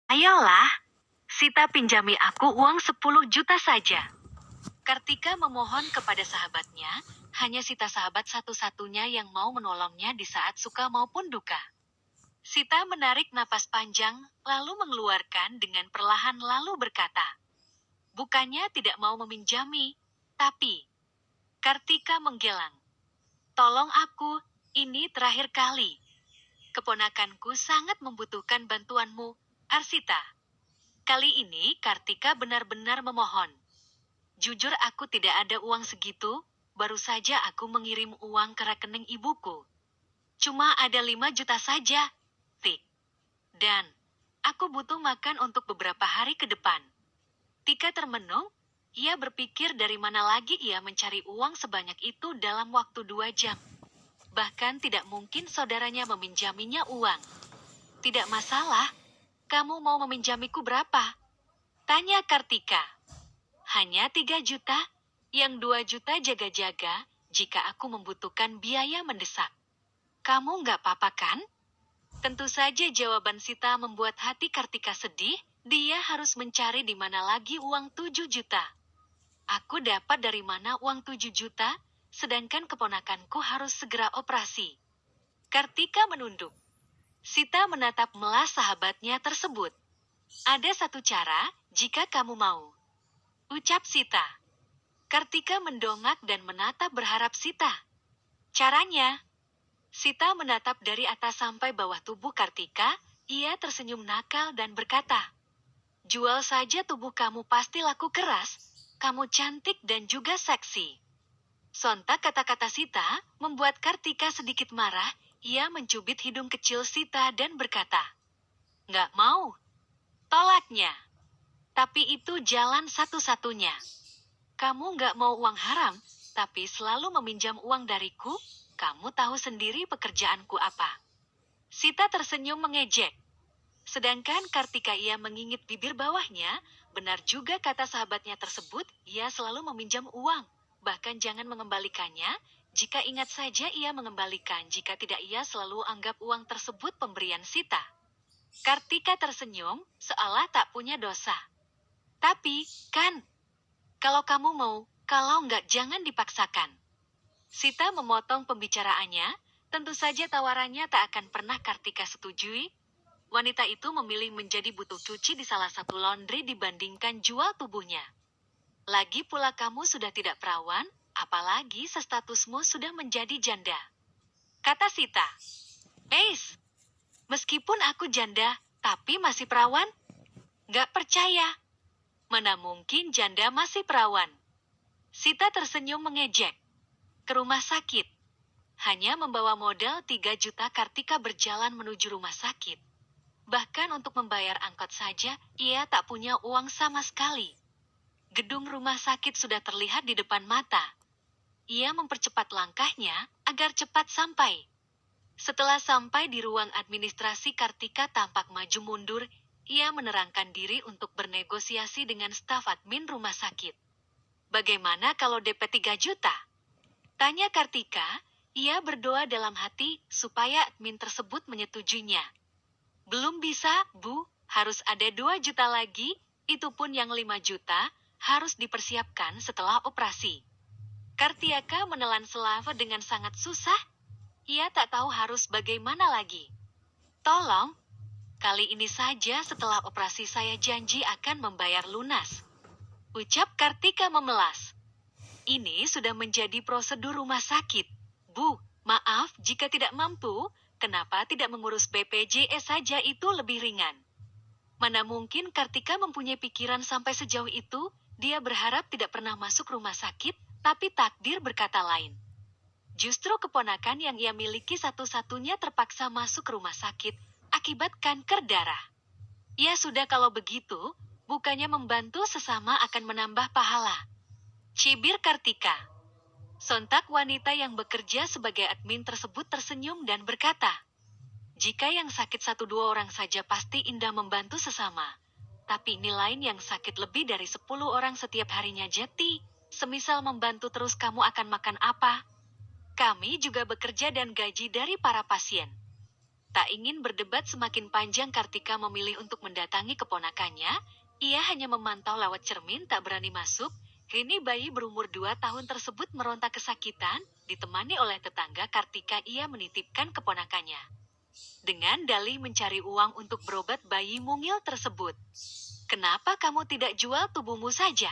Ayolah, Sita pinjami aku uang 10 juta saja. Kartika memohon kepada sahabatnya, hanya Sita sahabat satu-satunya yang mau menolongnya di saat suka maupun duka. Sita menarik napas panjang, lalu mengeluarkan dengan perlahan lalu berkata, "Bukannya tidak mau meminjami, tapi..." Kartika menggelang. "Tolong aku, ini terakhir kali. Keponakanku sangat membutuhkan bantuanmu, Arsita." Kali ini Kartika benar-benar memohon. "Jujur aku tidak ada uang segitu, baru saja aku mengirim uang ke rekening ibuku. Cuma ada 5 juta saja, Tik. Dan, aku butuh makan untuk beberapa hari ke depan." Tika termenung, ia berpikir dari mana lagi ia mencari uang sebanyak itu dalam waktu 2 jam. Bahkan tidak mungkin saudaranya meminjaminya uang. "Tidak masalah, kamu mau meminjamiku berapa?" tanya Kartika. "Hanya 3 juta, yang 2 juta jaga-jaga, jika aku membutuhkan biaya mendesak. Kamu nggak apa-apa kan?" Tentu saja jawaban Sita membuat hati Kartika sedih, dia harus mencari di mana lagi uang 7 juta. "Aku dapat dari mana uang 7 juta, sedangkan keponakanku harus segera operasi?" Kartika menunduk. Sita menatap melas sahabatnya tersebut. "Ada satu cara, jika kamu mau," ucap Sita. Kartika mendongak dan menatap berharap Sita. "Caranya?" Sita menatap dari atas sampai bawah tubuh Kartika, ia tersenyum nakal dan berkata, "Jual saja tubuh kamu, pasti laku keras, kamu cantik dan juga seksi." Sontak kata-kata Sita membuat Kartika sedikit marah, ia mencubit hidung kecil Sita dan berkata, "Nggak mau." Tolaknya. "Tapi itu jalan satu-satunya. Kamu nggak mau uang haram, tapi selalu meminjam uang dariku, kamu tahu sendiri pekerjaanku apa." Sita tersenyum mengejek. Sedangkan Kartika ia mengingit bibir bawahnya, benar juga kata sahabatnya tersebut, ia selalu meminjam uang, bahkan jangan mengembalikannya, jika ingat saja ia mengembalikan, jika tidak ia selalu anggap uang tersebut pemberian Sita. Kartika tersenyum, seolah tak punya dosa. "Tapi, kan, kalau kamu mau, kalau nggak jangan dipaksakan." Sita memotong pembicaraannya, tentu saja tawarannya tak akan pernah Kartika setujui. Wanita itu memilih menjadi butuh cuci di salah satu laundry dibandingkan jual tubuhnya. "Lagi pula kamu sudah tidak perawan, apalagi sestatusmu sudah menjadi janda," kata Sita. "Eis, meskipun aku janda, tapi masih perawan? Gak percaya. Mana mungkin janda masih perawan?" Sita tersenyum mengejek. Ke rumah sakit. Hanya membawa modal 3 juta Kartika berjalan menuju rumah sakit. Bahkan untuk membayar angkot saja, ia tak punya uang sama sekali. Gedung rumah sakit sudah terlihat di depan mata. Ia mempercepat langkahnya, agar cepat sampai. Setelah sampai di ruang administrasi, Kartika tampak maju mundur, ia menerangkan diri untuk bernegosiasi dengan staf admin rumah sakit. "Bagaimana kalau DP 3 juta? Tanya Kartika, ia berdoa dalam hati, supaya admin tersebut menyetujuinya. "Belum bisa, Bu, harus ada 2 juta lagi, itu pun yang 5 juta, harus dipersiapkan setelah operasi." Kartika menelan selava dengan sangat susah, ia tak tahu harus bagaimana lagi. "Tolong, kali ini saja setelah operasi saya janji akan membayar lunas," ucap Kartika memelas. "Ini sudah menjadi prosedur rumah sakit. Bu, maaf jika tidak mampu, kenapa tidak mengurus BPJS saja, itu lebih ringan." Mana mungkin Kartika mempunyai pikiran sampai sejauh itu, dia berharap tidak pernah masuk rumah sakit, tapi takdir berkata lain. Justru keponakan yang ia miliki satu-satunya terpaksa masuk rumah sakit, akibat kanker darah. "Ya sudah, kalau begitu, bukannya membantu sesama akan menambah pahala," cibir Kartika. Sontak wanita yang bekerja sebagai admin tersebut tersenyum dan berkata, "Jika yang sakit 1-2 orang saja pasti indah membantu sesama. Tapi ini lain yang sakit lebih dari 10 orang setiap harinya, Jeti. Semisal membantu terus, kamu akan makan apa? Kami juga bekerja dan gaji dari para pasien." Tak ingin berdebat semakin panjang, Kartika memilih untuk mendatangi keponakannya. Ia hanya memantau lewat cermin, tak berani masuk. Kini bayi berumur 2 tahun tersebut meronta kesakitan. Ditemani oleh tetangga Kartika, ia menitipkan keponakannya. Dengan dalih mencari uang untuk berobat bayi mungil tersebut. Kenapa kamu tidak jual tubuhmu saja?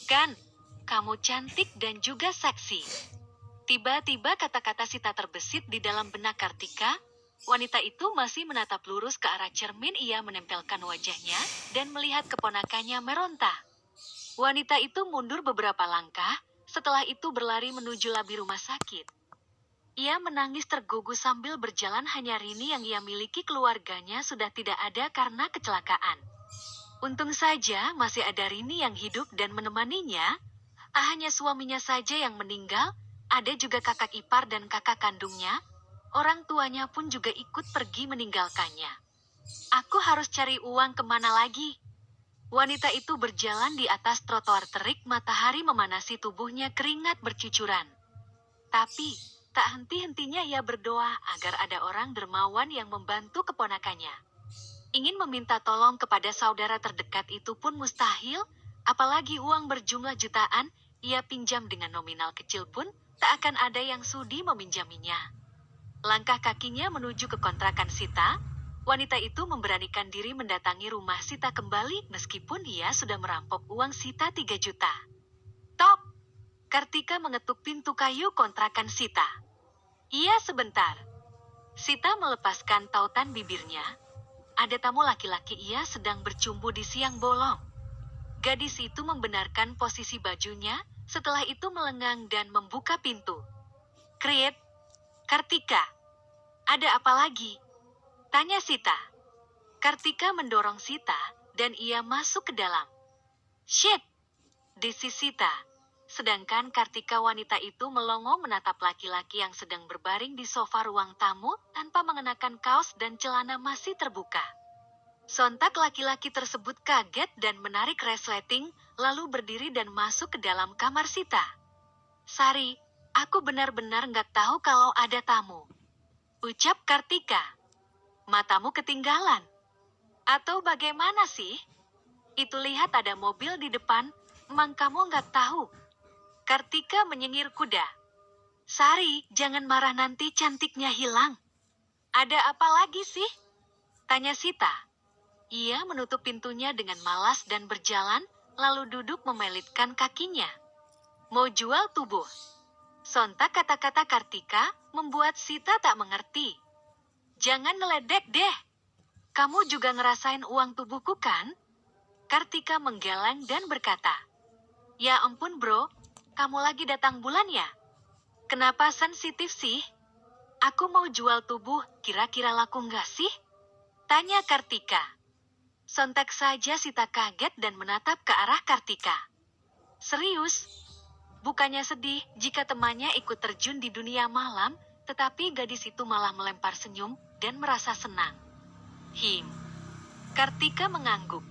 Kan, kamu cantik dan juga seksi. Tiba-tiba kata-kata Sita terbesit di dalam benak Kartika. Wanita itu masih menatap lurus ke arah cermin. Ia menempelkan wajahnya dan melihat keponakannya meronta. Wanita itu mundur beberapa langkah, setelah itu berlari menuju labi rumah sakit. Ia menangis tergugu sambil berjalan. Hanya Rini yang ia miliki keluarganya sudah tidak ada karena kecelakaan. Untung saja masih ada Rini yang hidup dan menemaninya. Hanya suaminya saja yang meninggal, ada juga kakak ipar dan kakak kandungnya. Orang tuanya pun juga ikut pergi meninggalkannya. Aku harus cari uang kemana lagi? Wanita itu berjalan di atas trotoar terik, matahari memanasi tubuhnya, keringat bercucuran. Tapi, tak henti-hentinya ia berdoa agar ada orang dermawan yang membantu keponakannya. Ingin meminta tolong kepada saudara terdekat itu pun mustahil, apalagi uang berjumlah jutaan, ia pinjam dengan nominal kecil pun, tak akan ada yang sudi meminjaminya. Langkah kakinya menuju ke kontrakan Sita. Wanita itu memberanikan diri mendatangi rumah Sita kembali meskipun ia sudah merampok uang Sita 3 juta. Tok! Kartika mengetuk pintu kayu kontrakan Sita. Iya, sebentar. Sita melepaskan tautan bibirnya. Ada tamu laki-laki, ia sedang bercumbu di siang bolong. Gadis itu membenarkan posisi bajunya, setelah itu melengang dan membuka pintu. Kriet! Kartika! Ada apa lagi? Tanya Sita. Kartika mendorong Sita, dan ia masuk ke dalam. Shit! Desis Sita. Sedangkan Kartika, wanita itu melongo menatap laki-laki yang sedang berbaring di sofa ruang tamu, tanpa mengenakan kaos dan celana masih terbuka. Sontak laki-laki tersebut kaget dan menarik resleting, lalu berdiri dan masuk ke dalam kamar Sita. Sari, aku benar-benar nggak tahu kalau ada tamu. Ucap Kartika. Matamu ketinggalan. Atau bagaimana sih? Itu lihat ada mobil di depan, emang kamu nggak tahu? Kartika menyengir kuda. Sari, jangan marah nanti cantiknya hilang. Ada apa lagi sih? Tanya Sita. Ia menutup pintunya dengan malas dan berjalan, lalu duduk memelitkan kakinya. Mau jual tubuh? Sontak kata-kata Kartika membuat Sita tak mengerti. Jangan ngeledek deh. Kamu juga ngerasain uang tubuhku kan? Kartika menggeleng dan berkata. Ya ampun bro, kamu lagi datang bulan ya? Kenapa sensitif sih? Aku mau jual tubuh, kira-kira laku nggak sih? Tanya Kartika. Sontak saja Sita kaget dan menatap ke arah Kartika. Serius? Bukannya sedih jika temannya ikut terjun di dunia malam, tetapi gadis itu malah melempar senyum dan merasa senang. Kartika mengangguk.